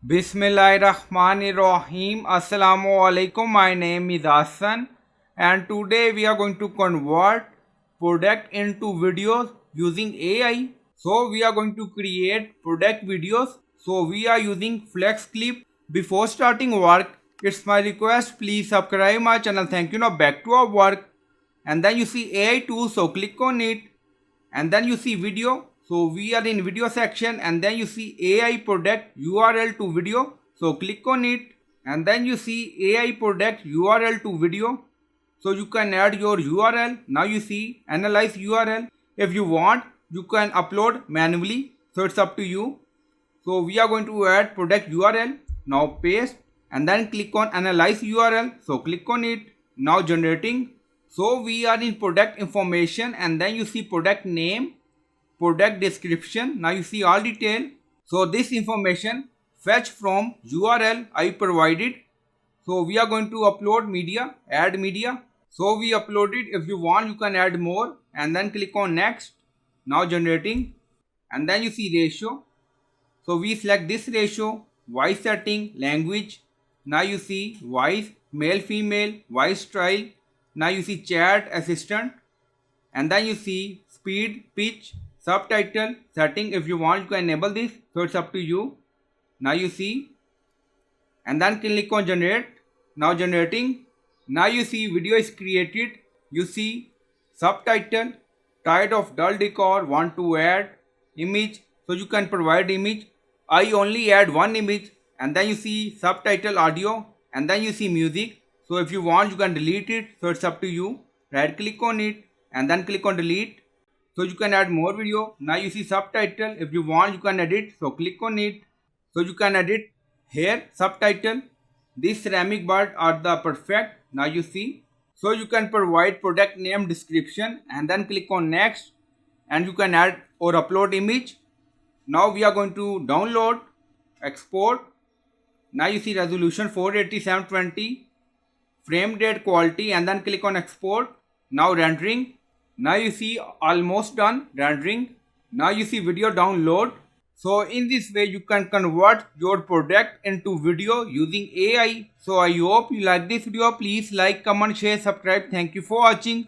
Bismillahirrahmanirrahim. Assalamu alaikum. My name is Hassan, and today we are going to convert product into videos using AI. So we are going to create product videos. So we are using flexclip. Before starting work, it's my request, please subscribe my channel. Thank you. Now back to our work, and then you see AI tool. So click on it, and then you see video. So we are in video section, and then you see AI product URL to video. So click on it, and then you see AI product URL to video. So you can add your URL. Now you see analyze URL. If you want, you can upload manually. So it's up to you. So we are going to add product URL. Now paste, and then click on analyze URL. So click on it. Now generating. So we are in product information, and then you see product name, product description. Now you see all detail. So this information fetch from URL I provided. So we are going to upload media, add media. So we uploaded. If you want, you can add more, and then click on next. Now generating, and then you see ratio. So we select this ratio, voice setting, language. Now you see voice, male, female, voice style. Now you see chat assistant, and then you see speed, pitch, subtitle setting. If you want, you can enable this. So it's up to you. Now you see, and then click on generate. Now generating. Now you see video is created. You see subtitle, tired of dull decor, want to add image. So you can provide image. I only add one image, and then you see subtitle audio, and then you see music. So if you want, you can delete it. So it's up to you. Right click on it, and then click on delete. So you can add more video. Now you see subtitle. If you want, you can edit. So click on it. So you can edit here subtitle. These ceramic birds are the perfect. Now you see. So you can provide product name, description, and then click on next, and you can add or upload image. Now we are going to download, export. Now you see resolution 480x720, frame rate quality, and then click on export. Now rendering. Now you see almost done rendering. Now you see video download. So in this way you can convert your product into video using AI. So I hope you like this video. Please like, comment, share, subscribe. Thank you for watching.